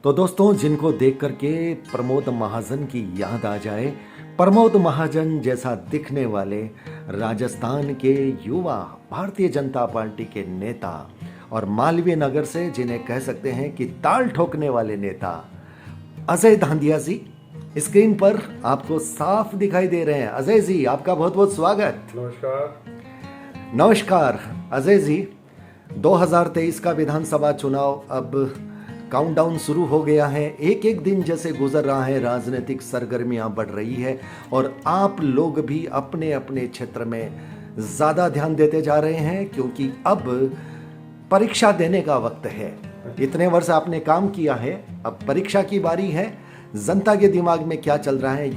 तो दोस्तों, जिनको देख करके प्रमोद महाजन की याद आ जाए, प्रमोद महाजन जैसा दिखने वाले राजस्थान के युवा भारतीय जनता पार्टी के नेता और मालवीय नगर से जिन्हें कह सकते हैं कि ताल ठोकने वाले नेता अजय धांधिया जी स्क्रीन पर आपको साफ दिखाई दे रहे हैं। अजय जी, आपका बहुत बहुत स्वागत। नमस्कार। नमस्कार अजय जी। 2023 का विधानसभा चुनाव अब काउंटडाउन शुरू हो गया है। एक एक दिन जैसे गुजर रहा है, राजनीतिक सरगर्मियां बढ़ रही है और आप लोग भी अपने अपने क्षेत्र में ज़्यादा ध्यान देते जा रहे हैं, क्योंकि अब परीक्षा देने का वक्त है। इतने वर्ष आपने काम किया है, अब परीक्षा की बारी है। जनता के दिमाग में क्या चल रहा है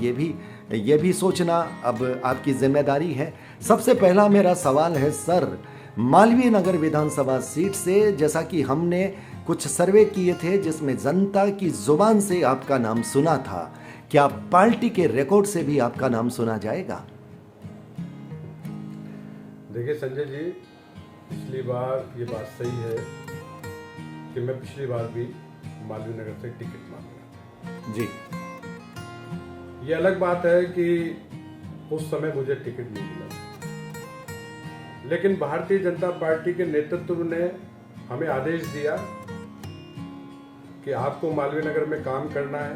ये भी सोचना अब आपकी जिम्मेदारी है। सबसे पहला मेरा सवाल है सर, मालवीय नगर विधानसभा सीट से, जैसा कि हमने कुछ सर्वे किए थे जिसमें जनता की जुबान से आपका नाम सुना था, क्या पार्टी के रिकॉर्ड से भी आपका नाम सुना जाएगा? देखिए संजय जी, पिछली बार ये बात सही है कि मैं पिछली बार भी मालवीय नगर से टिकट मांग रहा जी। ये अलग बात है कि उस समय मुझे टिकट नहीं मिला, लेकिन भारतीय जनता पार्टी के नेतृत्व ने हमें आदेश दिया कि आपको मालवीय नगर में काम करना है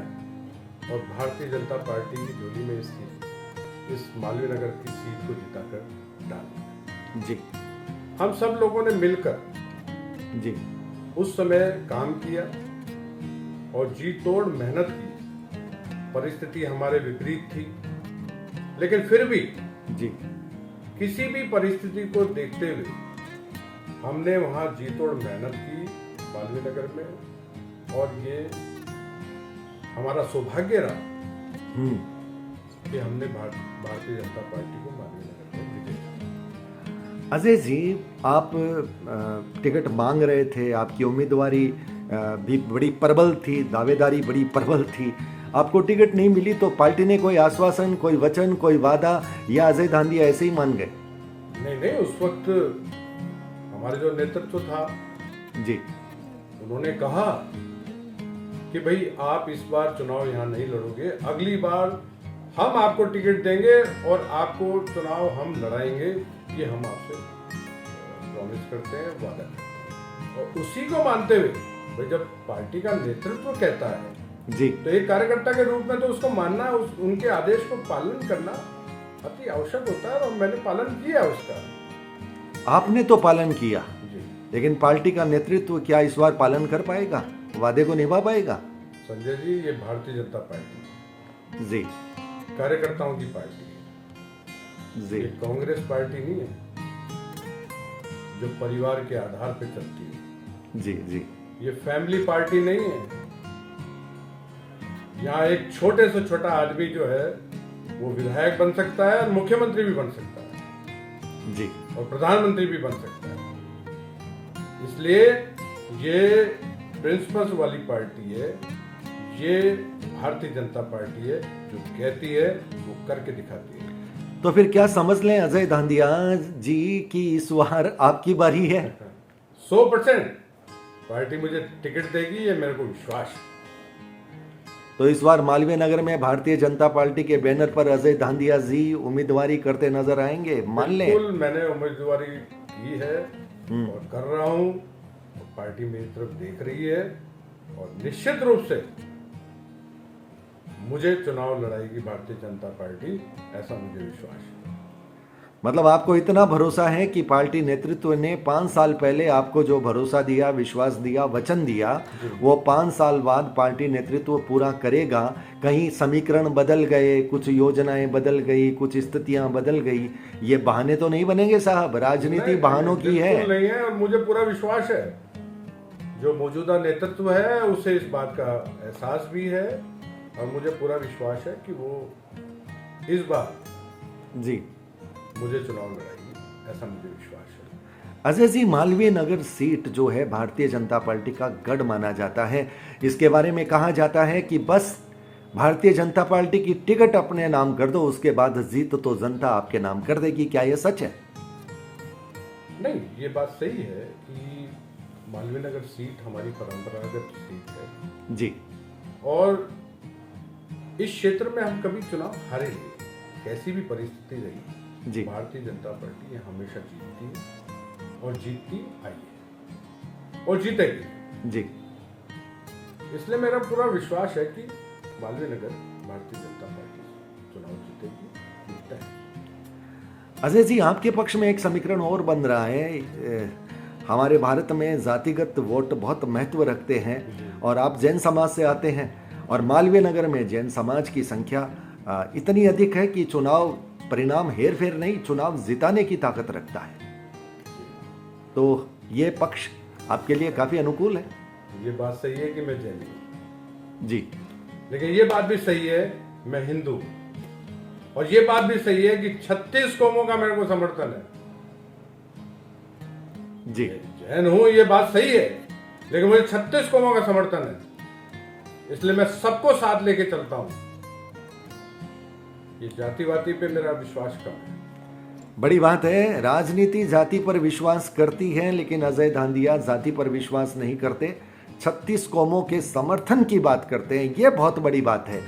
और भारतीय जनता पार्टी की झोली में इस मालवीय नगर की सीट को जिताकर डालना है। जी। हम सब लोगों ने मिलकर जी उस समय काम किया और जी तोड़ मेहनत की। परिस्थिति हमारे विपरीत थी, लेकिन फिर भी जी किसी भी परिस्थिति को देखते हुए हमने वहां जी तोड़ मेहनत की मालवीय नगर में, और ये हमारा सौभाग्य रहा कि हमने भारतीय जनता पार्टी को मालवीय नगर में विजय। अजय जी, आप टिकट मांग रहे थे, आपकी उम्मीदवारी भी बड़ी प्रबल थी, दावेदारी बड़ी प्रबल थी। आपको टिकट नहीं मिली तो पार्टी ने कोई आश्वासन, कोई वचन, कोई वादा, या अजय धांधिया ऐसे ही मान गए? नहीं, उस वक्त हमारे जो नेतृत्व था जी, उन्होंने कहा कि भाई आप इस बार चुनाव यहाँ नहीं लड़ोगे, अगली बार हम आपको टिकट देंगे और आपको चुनाव हम लड़ाएंगे, ये हम आपसे प्रॉमिस करते हैं, वादा करते हैं। और उसी को मानते हुए भाई जब पार्टी का नेतृत्व कहता है जी, तो एक कार्यकर्ता के रूप में तो उसको मानना, उनके आदेश को पालन करना अति आवश्यक होता है, और मैंने पालन किया उसका। आपने तो पालन किया जी। लेकिन पार्टी का नेतृत्व क्या इस बार पालन कर पाएगा, वादे को निभा पाएगा? संजय जी, ये भारतीय जनता पार्टी जी कार्यकर्ताओं की पार्टी है, जी ये कांग्रेस पार्टी नहीं है जो परिवार के आधार पर चलती है। जी जी ये फैमिली पार्टी नहीं है। यहाँ एक छोटे से छोटा आदमी जो है वो विधायक बन सकता है और मुख्यमंत्री भी बन सकता है जी और प्रधानमंत्री भी बन सकता है। इसलिए ये प्रिंसिपल्स वाली पार्टी है, ये भारतीय जनता पार्टी है जो कहती है वो करके दिखाती है। तो फिर क्या समझ लें अजय धांधिया जी की इस बार आपकी बारी है? 100% पार्टी मुझे टिकट देगी, ये मेरे को विश्वास है। तो इस बार मालवीय नगर में भारतीय जनता पार्टी के बैनर पर अजय धांधिया जी उम्मीदवारी करते नजर आएंगे, मान लें? बिल्कुल, मैंने उम्मीदवारी की है और कर रहा हूं, और पार्टी मेरी तरफ देख रही है, और निश्चित रूप से मुझे चुनाव लड़ाएगी भारतीय जनता पार्टी, ऐसा मुझे विश्वास है। मतलब आपको इतना भरोसा है कि पार्टी नेतृत्व ने 5 साल पहले आपको जो भरोसा दिया, विश्वास दिया, वचन दिया, वो 5 साल बाद पार्टी नेतृत्व पूरा करेगा। कहीं समीकरण बदल गए, कुछ योजनाएं बदल गई, कुछ स्थितियां बदल गई, ये बहाने तो नहीं बनेंगे साहब? राजनीति बहानों की है। बिल्कुल नहीं है, और मुझे पूरा विश्वास है जो मौजूदा नेतृत्व है उसे इस बात का एहसास भी है, और मुझे पूरा विश्वास है कि वो इस बार जी मुझे चुनाव लड़ाएगी, ऐसा मुझे विश्वास है। अजय जी, मालवीय नगर सीट जो है भारतीय जनता पार्टी का गढ़ माना जाता है। इसके बारे में कहा जाता है कि बस भारतीय जनता पार्टी की टिकट अपने नाम कर दो, उसके बाद जीत तो जनता आपके नाम कर देगी। क्या यह सच है? नहीं, ये बात सही है कि मालवीय नगर सीट हमारी परंपरागत सीट है। जी और इस क्षेत्र में हम कभी चुनाव हारे नहीं, कैसी भी परिस्थिति रही जी। भारतीय जनता पार्टी हमेशा जीतती है और जीतती आई है और जीतेगी। जी। इसलिए मेरा पूरा विश्वास है कि मालवीय नगर भारतीय जनता पार्टी चुनाव जीतेगी, जीतता है। अजय जी, आपके पक्ष में एक समीकरण और बन रहा है। हमारे भारत में जातिगत वोट बहुत महत्व रखते हैं और आप जैन समाज से आते हैं और मालवीय नगर में जैन समाज की संख्या इतनी अधिक है कि चुनाव परिणाम हेर फेर नहीं, चुनाव जिताने की ताकत रखता है। तो ये पक्ष आपके लिए काफी अनुकूल है। ये बात सही है कि मैं जैन हूं जी। लेकिन ये बात भी सही है मैं हिंदू हूं और ये बात भी सही है कि 36 कौमों का मेरे को समर्थन है। जी। जैन हूं ये बात सही है, लेकिन मुझे 36 कौमों का समर्थन है, इसलिए मैं सबको साथ लेके चलता हूं। ये जातिवादी पे मेरा विश्वास कम है। बड़ी बात है, राजनीति जाति पर विश्वास करती है लेकिन अजय धांधिया जाति पर विश्वास नहीं करते, 36 कौमों के समर्थन की बात करते हैं। ये बहुत बड़ी बात है।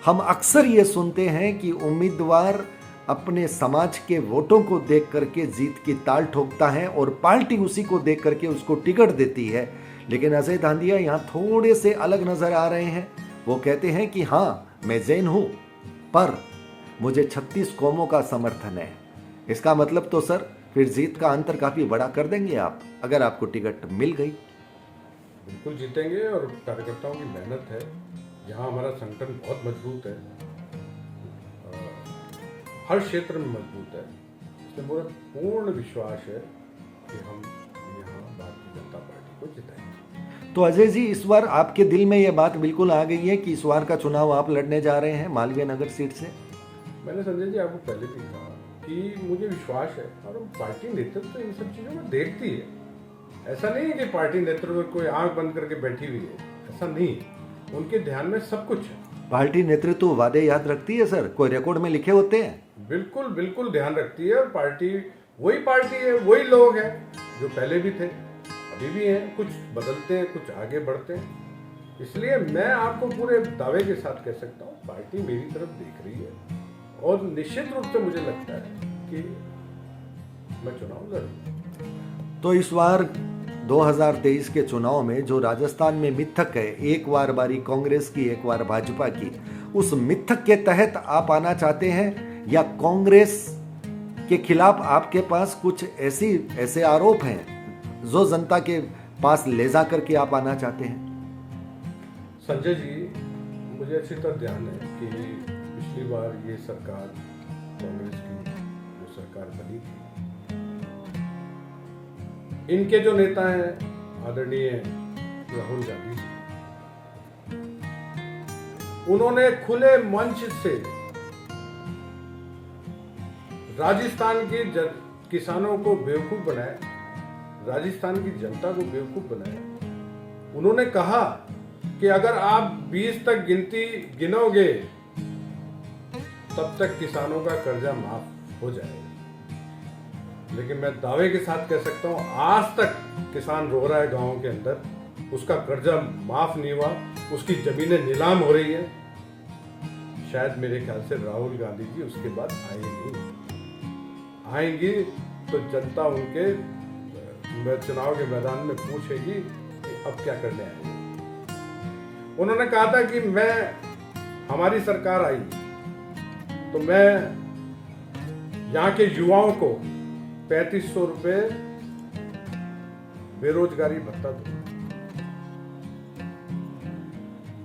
हम अक्सर ये सुनते हैं कि उम्मीदवार अपने समाज के वोटों को देख करके जीत की ताल ठोकता है और पार्टी उसी को देख करके उसको टिकट देती है, लेकिन अजय धांधिया यहाँ थोड़े से अलग नजर आ रहे हैं। वो कहते हैं कि हाँ, मैं जैन हूँ पर मुझे 36 कौमों का समर्थन है। इसका मतलब तो सर फिर जीत का अंतर काफी बड़ा कर देंगे आप, अगर आपको टिकट मिल गई। बिल्कुल जीतेंगे और कार्यकर्ताओं की मेहनत है, यहाँ हमारा संगठन बहुत मजबूत है, हर क्षेत्र में मजबूत है, इसलिए मुझे पूर्ण विश्वास है कि हम यहाँ भारतीय जनता पार्टी को जिताएंगे। तो अजय जी, इस बार आपके दिल में यह बात बिल्कुल आ गई है कि इस बार का चुनाव आप लड़ने जा रहे हैं मालवीय नगर सीट से? मैंने संजय जी आपको पहले भी कहा कि मुझे विश्वास है और पार्टी नेतृत्व इन सब चीजों को देखती है। ऐसा नहीं है कि पार्टी नेतृत्व कोई आंख बंद करके बैठी हुई है, ऐसा नहीं, उनके ध्यान में सब कुछ है। पार्टी नेतृत्व वादे याद रखती है सर, कोई रिकॉर्ड में लिखे होते हैं? बिल्कुल बिल्कुल ध्यान रखती है और पार्टी पार्टी है, वही लोग हैं जो पहले भी थे, अभी भी हैं, कुछ बदलते हैं, कुछ आगे बढ़ते हैं। इसलिए मैं आपको पूरे दावे के साथ कह सकता हूँ पार्टी मेरी तरफ देख रही है और निश्चित रूप से मुझे लगता है कि मैं चुनाव लड़ूंगा। तो इस बार 2023 के चुनाव में जो राजस्थान में मिथक है, एक बार बारी कांग्रेस की एक बार भाजपा की, उस मिथक के तहत आप आना चाहते हैं या कांग्रेस के खिलाफ आपके पास कुछ ऐसे आरोप हैं जो जनता के पास ले जा करके आप आना चाहते हैं? संजय जी, मुझे अच्छी तरह ध्यान है कि पिछली बार ये सरकार कांग्रेस की जो सरकार बनी थी, इनके जो नेता हैं आदरणीय राहुल गांधी जी, उन्होंने खुले मंच से राजस्थान के किसानों को बेवकूफ बनाया, राजस्थान की जनता को बेवकूफ बनाया। उन्होंने कहा कि अगर आप 20 तक गिनोगे तब तक किसानों का कर्जा माफ हो जाएगा। लेकिन मैं दावे के साथ कह सकता हूं आज तक किसान रो रहा है गांवों के अंदर, उसका कर्जा माफ नहीं हुआ, उसकी जमीनें नीलाम हो रही है। शायद मेरे ख्याल से राहुल गांधी जी उसके बाद आएंगी तो जनता उनके चुनाव के मैदान में पूछेगी कि अब क्या करने आएंगे। उन्होंने कहा था कि हमारी सरकार आई तो मैं यहाँ के युवाओं को 3500 रुपए बेरोजगारी भत्ता दूंगा।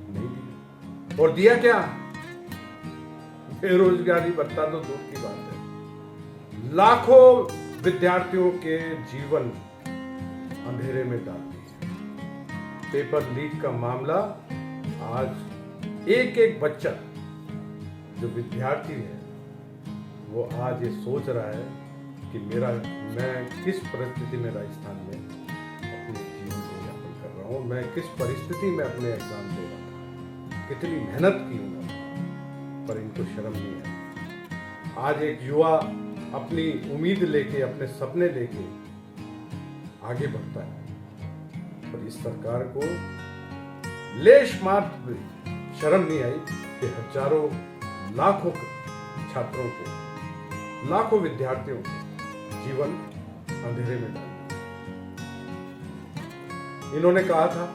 नहीं दिया। और दिया क्या? बेरोजगारी भत्ता तो दूर की बात है, लाखों विद्यार्थियों के जीवन अंधेरे में डाल दिए। पेपर लीक का मामला, आज एक बच्चा जो विद्यार्थी है वो आज ये सोच रहा है कि मैं किस परिस्थिति में राजस्थान में अपने जीवन को यापन कर रहा हूँ, मैं किस परिस्थिति में अपने एग्जाम दे रहा था, कितनी मेहनत की हूँ, पर इनको शर्म नहीं है। आज एक युवा अपनी उम्मीद लेके, अपने सपने लेके आगे बढ़ता है, पर इस सरकार को लेश मात्र भी शर्म नहीं आई कि हजारों लाखों छात्रों को, लाखों विद्यार्थियों को जीवन अंधेरे में डाल दिया। इन्होंने कहा था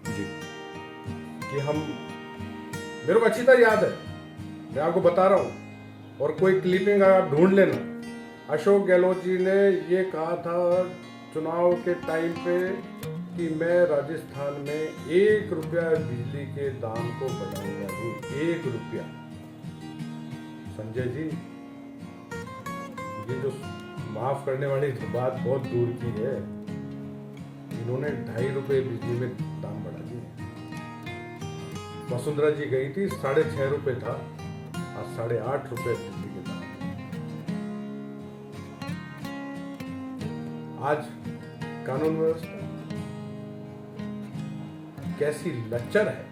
जी कि हम, मेरे को अच्छी तरह याद है, मैं आपको बता रहा हूं, और कोई क्लिपिंग आप ढूंढ लेना। अशोक गहलोत जी ने ये कहा था चुनाव के टाइम पे कि मैं राजस्थान में 1 रुपया बिजली के दाम को बढ़ाऊंगा नहीं, 1 रुपया। संजय जी, ये जो माफ करने वाली बात बहुत दूर की है, इन्होंने 2.5 रुपये बिजली में दाम बढ़ा दिए। वसुंधरा जी गई थी, 6.5 रुपये था, आज 8.5 रुपये बिजली के दाम। आज कानून व्यवस्था कैसी लच्चर है।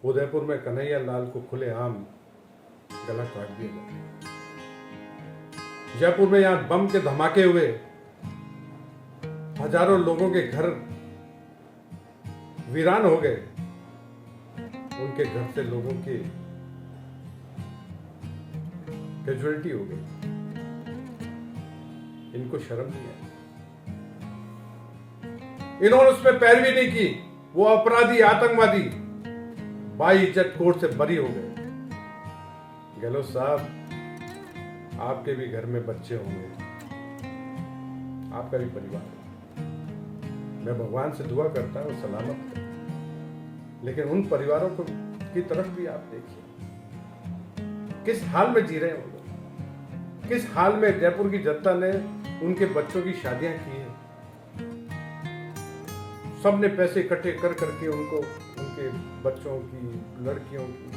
उदयपुर में कन्हैया लाल को खुलेआम गला काट दिया गया। जयपुर में यहां बम के धमाके हुए, हजारों लोगों के घर वीरान हो गए, उनके घर से लोगों की कैजुअलिटी हो गई। इनको शर्म नहीं है, इन्होंने उसमें पैरवी नहीं की। वो अपराधी, आतंकवादी बाइज्जत कोर्ट से बरी हो गए। गहलोत साहब, आपके भी घर में बच्चे होंगे, आपका भी परिवार है। मैं भगवान से दुआ करता हूं सलामत है, लेकिन उन परिवारों को की तरफ भी आप देखिए, किस हाल में जी रहे हैं वो लोग, किस हाल में जयपुर की जनता ने उनके बच्चों की शादियां की है। सबने पैसे इकट्ठे कर करके उनको, उनके बच्चों की, लड़कियों की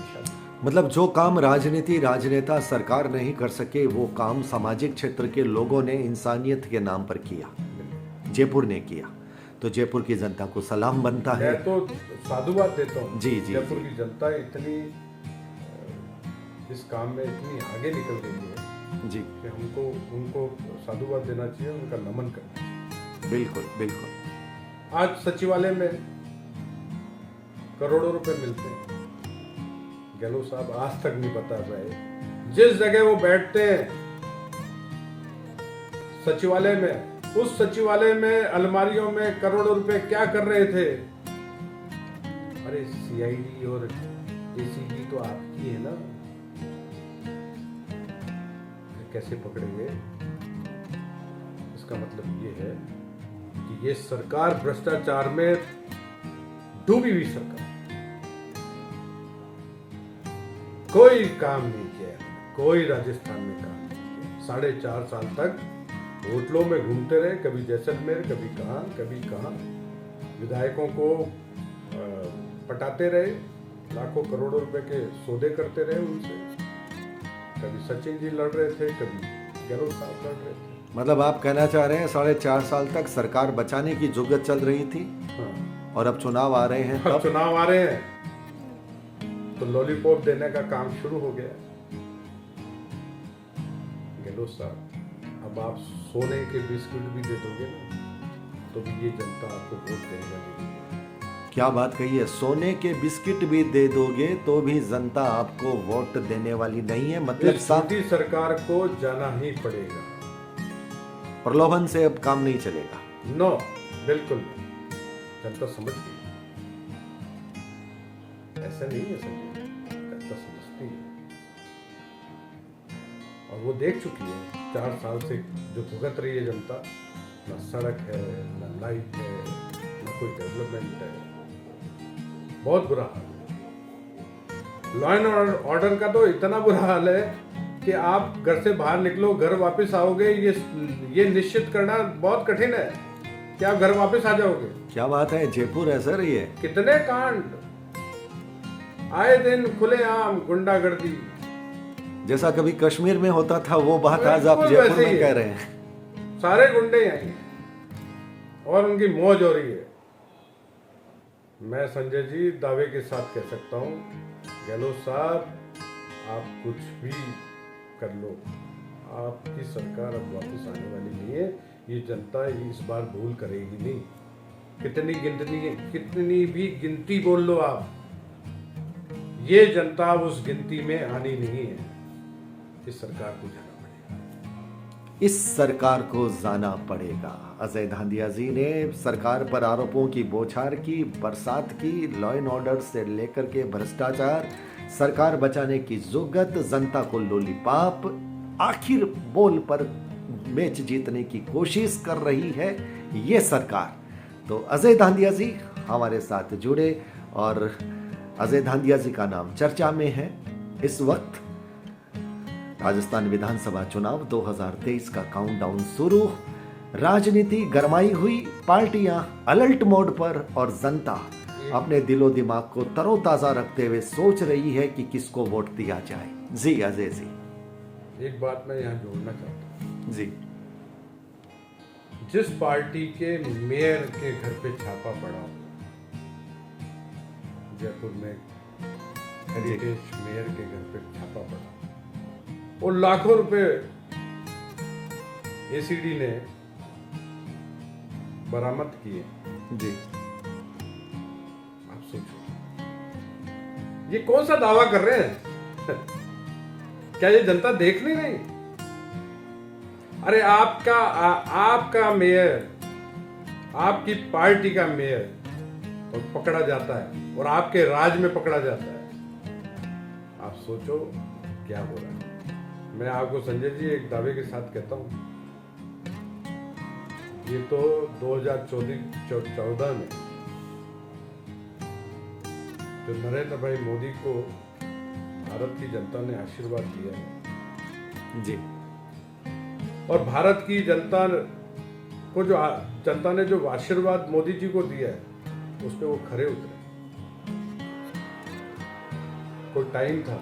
शादी। मतलब जो काम राजनीति, राजनेता, सरकार नहीं कर सके, वो काम सामाजिक क्षेत्र के लोगों ने इंसानियत के नाम पर किया, जयपुर ने किया। तो जयपुर की जनता को सलाम बनता है। मैं तो साधुवाद देता हूँ जी जी, जयपुर की जनता इतनी इस काम में इतनी आगे निकल गई है जी, कि हमको उनको साधुवाद देना चाहिए, उनका नमन करना चाहिए। बिल्कुल बिल्कुल। आज सचिवालय में करोड़ों रुपए मिलते हैं। गहलोत साहब आज तक नहीं बता पाए जिस जगह वो बैठते हैं सचिवालय में, उस सचिवालय में अलमारियों में करोड़ों रुपए क्या कर रहे थे। अरे सीआईडी और एसीबी तो आपकी है ना, फिर कैसे पकड़े गए? इसका मतलब ये है कि ये सरकार भ्रष्टाचार में डूबी हुई सरकार, कोई काम नहीं किया, कोई राजस्थान में काम नहीं किया। 4.5 साल तक होटलों में घूमते रहे, कभी जैसलमेर, कभी कहाँ विधायकों को पटाते रहे, लाखों करोड़ों रुपए के सौदे करते रहे उनसे। कभी सचिन जी लड़ रहे थे, कभी गहलोत साहब लड़ रहे थे। मतलब आप कहना चाह रहे हैं 4.5 साल तक सरकार बचाने की जुगत चल रही थी, हाँ। और अब चुनाव आ रहे हैं, अब चुनाव आ रहे हैं तो लॉलीपॉप देने का काम शुरू हो गया। गहलोत साहब, अब आप सोने के बिस्कुट भी दे दोगे ना, तो भी ये जनता आपको वोट देने वाली नहीं है। क्या बात कही है, सोने के बिस्किट भी दे दोगे तो भी जनता आपको वोट देने वाली नहीं है। मतलब इस छोटी सरकार को जाना ही पड़ेगा, प्रलोभन से अब काम नहीं चलेगा। नो, बिल्कुल नहीं। जनता समझ गई, ऐसा नहीं है संजय, जनता समझती है और वो देख चुकी है। 4 साल से जो भुगत रही है जनता, ना सड़क है, ना लाइट है, ना कोई डेवलपमेंट है, बहुत बुरा हाल है। लॉ एंड ऑर्डर का तो इतना बुरा हाल है कि आप घर से बाहर निकलो, घर वापस आओगे, ये निश्चित करना बहुत कठिन है कि आप घर वापस आ जाओगे। क्या बात है, जयपुर है सर ये। कितने कांड आए दिन, खुलेआम गुंडागर्दी, जैसा कभी कश्मीर में होता था वो बात आज आप बिल्कुल जयपुर वैसे में ही कह है। रहे हैं। सारे गुंडे आई हैं और उनकी मौज हो रही है। मैं संजय जी दावे के साथ कह सकता हूं, गहलोत साहब आप कुछ भी कर लो, आपकी सरकार अब वापस आने वाली नहीं है। ये जनता इस बार भूल करेगी नहीं। कितनी भी गिनती बोल लो आप, ये जनता उस गिनती में आनी नहीं है। इस सरकार को जाना पड़ेगा। इस सरकार को जाना पड़ेगा। अजय धांधिया जी ने सरकार पर आरोपों की बौछार की, बरसात की, लॉ एंड ऑर्डर से लेकर के भ्रष्टाचार, सरकार बचाने की जुगत, जनता को लोलीपॉप, आखिर बोल पर मैच जीतने की कोशिश कर रही है ये सरकार। तो अजय धांधिया जी हमारे साथ जुड़े और अजय धांधिया जी का नाम चर्चा में है इस वक्त। राजस्थान विधानसभा चुनाव 2023 का काउंटडाउन शुरू, राजनीति गरमाई हुई, पार्टियां अलर्ट मोड पर और जनता अपने दिलो दिमाग को तरोताजा रखते हुए सोच रही है कि किसको वोट दिया जाए। जी अजय जी, एक बात मैं यहाँ जोड़ना चाहता हूँ जी। जिस पार्टी के मेयर के घर पे छापा पड़ा, जयपुर में हेरिटेज मेयर के घर पे छापा पड़ा और लाखों रुपए एसीडी ने बरामद किए। जी, आप सोचो ये कौन सा दावा कर रहे हैं? क्या ये जनता देख नहीं रही? अरे आपका मेयर, आपकी पार्टी का मेयर और पकड़ा जाता है और आपके राज में पकड़ा जाता है। आप सोचो क्या हो रहा है। मैं आपको संजय जी एक दावे के साथ कहता हूं, ये तो 2014 में जो नरेंद्र भाई मोदी को भारत की जनता ने आशीर्वाद दिया है जी, और भारत की जनता को जो जनता ने जो आशीर्वाद मोदी जी को दिया है उस पे वो खरे उतरे। कोई टाइम था,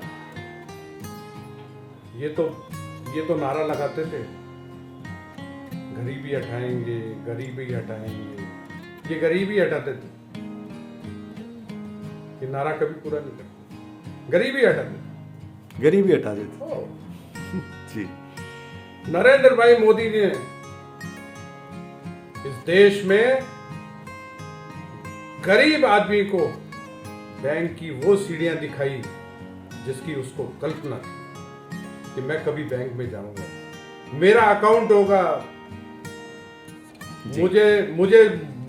ये तो नारा लगाते थे, गरीबी हटाएंगे, गरीबी हटाएंगे, ये गरीबी हटाते थे। ये नारा कभी पूरा नहीं करते, गरीबी हटाते, गरीबी हटा देते जी। नरेंद्र भाई मोदी ने इस देश में गरीब आदमी को बैंक की वो सीढ़ियां दिखाई जिसकी उसको कल्पना थी कि मैं कभी बैंक में जाऊंगा, मेरा अकाउंट होगा, मुझे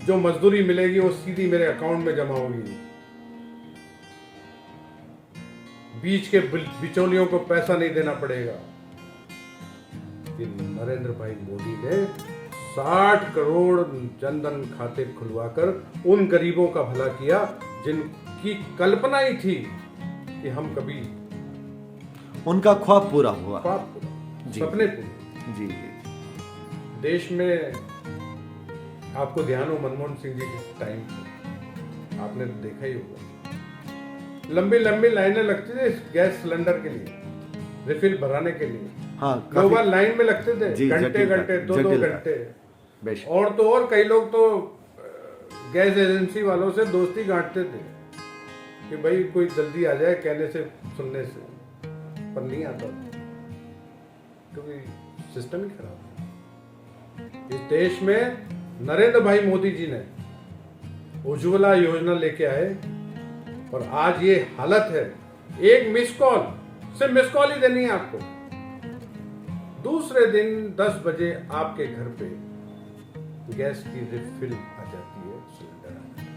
जो मजदूरी मिलेगी वो सीधी मेरे अकाउंट में जमा होगी, बीच के बिचौलियों को पैसा नहीं देना पड़ेगा। कि नरेंद्र भाई मोदी ने 60 करोड़ जनधन खाते खुलवाकर उन गरीबों का भला किया जिनकी कल्पना ही थी कि हम कभी, उनका ख्वाब पूरा हुआ, सपने पूरे। जी। देश में आपको ध्यान हो मनमोहन सिंह जी के टाइम पे आपने देखा ही होगा, लंबी लंबी लाइनें लगती थी गैस सिलेंडर के लिए, रिफिल भराने के लिए। हाँ, लोग लाइन में लगते थे घंटे घंटे, 2-2 घंटे। और तो और कई लोग तो गैस एजेंसी वालों से दोस्ती गांठते थे कि भाई कोई जल्दी आ जाए कहने से सुनने से, पर नहीं आता क्योंकि सिस्टम ही खराब। इस देश में नरेंद्र भाई मोदी जी ने उज्ज्वला योजना लेके आए और आज ये हालत है। एक मिस कॉल, सिर्फ मिस कॉल ही देनी है आपको, दूसरे दिन 10 बजे आपके घर पे गैस की रिफिल आ जाती है, सिलेंडर आ जाता है।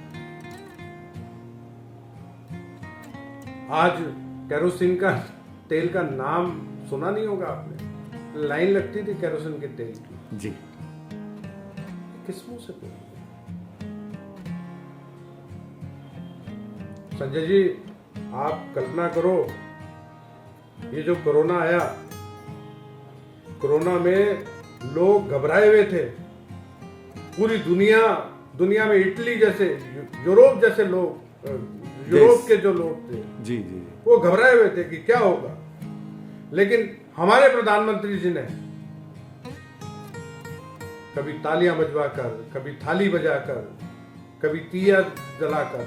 आज केरोसिन का तेल का नाम सुना नहीं होगा आपने, लाइन लगती थी केरोसिन के तेल की जी। किस मुंह से बोल? संजय जी आप कल्पना करो, ये जो कोरोना आया, कोरोना में लोग घबराए हुए थे, पूरी दुनिया में इटली जैसे, यूरोप जैसे लोग, यूरोप के जो लोग थे जी जी वो घबराए हुए थे कि क्या होगा। लेकिन हमारे प्रधानमंत्री जी ने कभी तालियां बजवाकर, कभी थाली बजाकर, कभी दिया जलाकर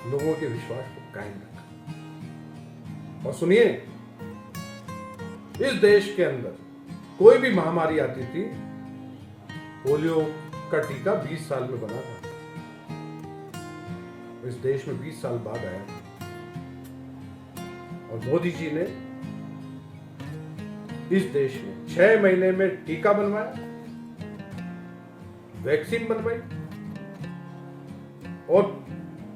लोगों के विश्वास को कायम रखा। और सुनिए, इस देश के अंदर कोई भी महामारी आती थी, पोलियो का टीका 20 साल में बना था। इस देश में 20 साल बाद आया और मोदी जी ने इस देश में 6 महीने में टीका बनवाया, वैक्सीन बनवाई और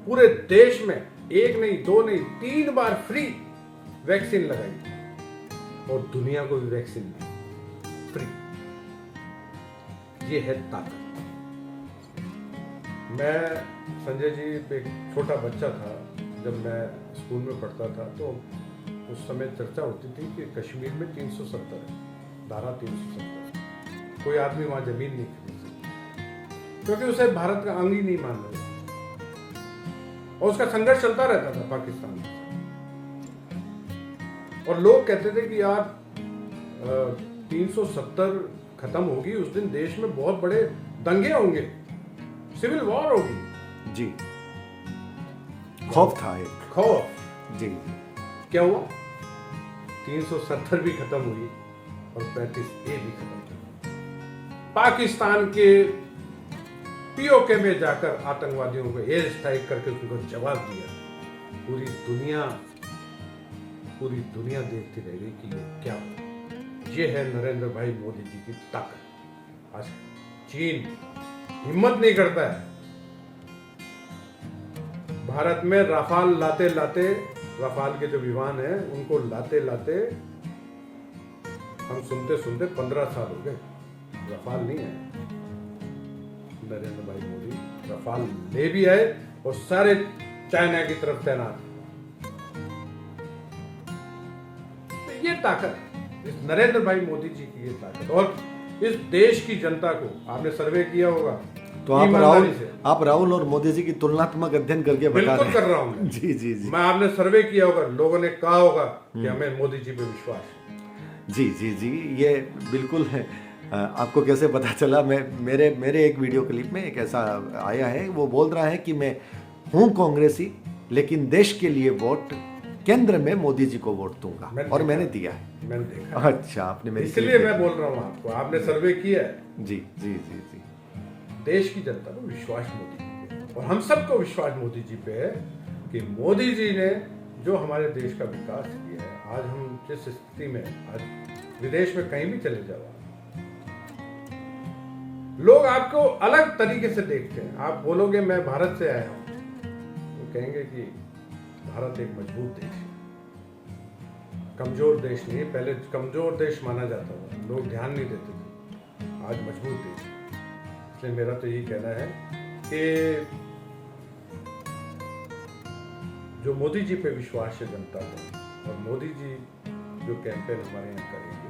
पूरे देश में 1 नहीं 2 नहीं 3 बार फ्री वैक्सीन लगाई और दुनिया को भी वैक्सीन दी फ्री। ये है ताकत। मैं संजय जी एक छोटा बच्चा था जब मैं स्कूल में पढ़ता था, तो उस समय चर्चा होती थी कि कश्मीर में 370 है, धारा 370, कोई आदमी वहां जमीन नहीं खरीद सकता क्योंकि उसे भारत का अंग ही नहीं मान रहे और उसका संघर्ष चलता रहता था पाकिस्तान में। और लोग कहते थे कि यार 370 खत्म होगी, उस दिन देश में बहुत बड़े दंगे होंगे, सिविल वॉर होगी। जी, खौफ था एक। खौफ। जी। क्या हुआ? 370 भी खत्म हुई और 35A भी खत्म हुई। पाकिस्तान के पीओके में जाकर आतंकवादियों को एयर स्ट्राइक करके उनको जवाब दिया। पूरी दुनिया देखती रह गई कि ये क्या हुआ। ये है नरेंद्र भाई मोदी जी की ताकत। आज चीन हिम्मत नहीं करता है। भारत में राफाल लाते लाते, राफाल के जो विमान हैं उनको लाते लाते हम सुनते सुनते 15 साल हो गए, राफाल नहीं है। नरेंद्र भाई मोदी राफाल ले भी आए और सारे चाइना की तरफ तैनात। तो ये ताकत, इस नरेंद्र भाई मोदी जी की ये ताकत। और इस देश की जनता को आपने सर्वे किया होगा, तो आप राहुल और मोदी जी की तुलनात्मक अध्ययन करके बता रहे हैं। बिल्कुल कर रहा हूं। जी जी जी। मैं आपने सर्वे किया होगा, लोगों ने कहा होगा कि हमें मोदी जी पे विश्वास है। जी जी जी, ये बिल्कुल है। आपको कैसे पता चला? मेरे एक वीडियो क्लिप में एक ऐसा आया है, वो बोल रहा है कि मैं हूं कांग्रेसी लेकिन देश के लिए वोट केंद्र में मोदी जी को वोट दूंगा, और मैंने दिया है। मैंने देखा। अच्छा, आपने मेरी इसलिए मैं बोल रहा हूं आपको, आपने सर्वे किया है। जी जी जी जी। देश की जनता को विश्वास मोदी जी पे, और हम सबको विश्वास मोदी जी पे है कि मोदी जी ने जो हमारे देश का विकास किया है। आज हम जिस स्थिति में, आज विदेश में कहीं भी चले जाओ, लोग आपको अलग तरीके से देखते हैं। आप बोलोगे मैं भारत से आया हूं, वो कहेंगे कि भारत एक मजबूत देश है, कमजोर देश नहीं है। पहले कमजोर देश माना जाता था, लोग ध्यान नहीं देते थे, आज मजबूत देश है। इसलिए मेरा तो यही कहना है कि जो मोदी जी पे विश्वास है जनता को, और मोदी जी जो कैंपेन हमारे यहाँ करेंगे,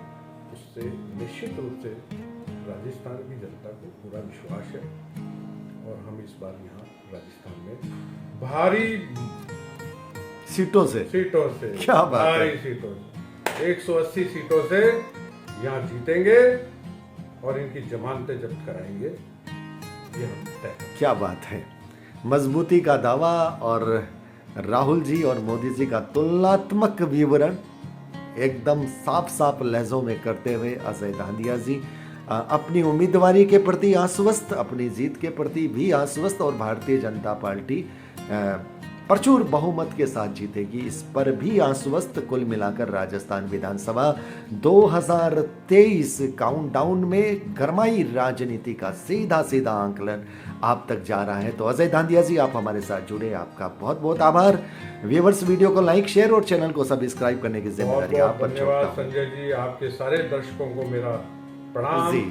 उससे निश्चित रूप से राजस्थान की जनता को पूरा विश्वास है। और हम इस बार यहाँ राजस्थान में भारी सीटों से क्या बात है, भारी सीटों से 180 सीटों से यहाँ जीतेंगे और इनकी जमानतें जब्त कराएंगे। ये हम तय। क्या बात है, मजबूती का दावा और राहुल जी और मोदी जी का तुलनात्मक विवरण एकदम साफ साफ लहजों में करते हुए अजय दांदिया जी अपनी उम्मीदवारी के प्रति आश्वस्त, अपनी जीत के प्रति भी आश्वस्त, और भारतीय जनता पार्टी प्रचुर बहुमत के साथ जीतेगी इस पर भी आश्वस्त। कुल मिलाकर राजस्थान विधानसभा 2023 काउंटडाउन में गरमाई राजनीति का सीधा सीधा आंकलन आप तक जा रहा है। तो अजय दांदिया जी, आप हमारे साथ जुड़े, आपका बहुत बहुत आभार। व्यूअर्स, वीडियो को लाइक, शेयर और चैनल को सब्सक्राइब करने की जिम्मेदारी आप पर। धन्यवाद संजय जी, आपके सारे दर्शकों को मेरा प्रणाम जी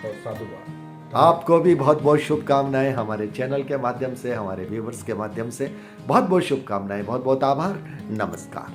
और साधुवाद। आपको भी बहुत बहुत शुभकामनाएं हमारे चैनल के माध्यम से, हमारे व्यूवर्स के माध्यम से बहुत बहुत शुभकामनाएं, बहुत बहुत आभार। नमस्कार।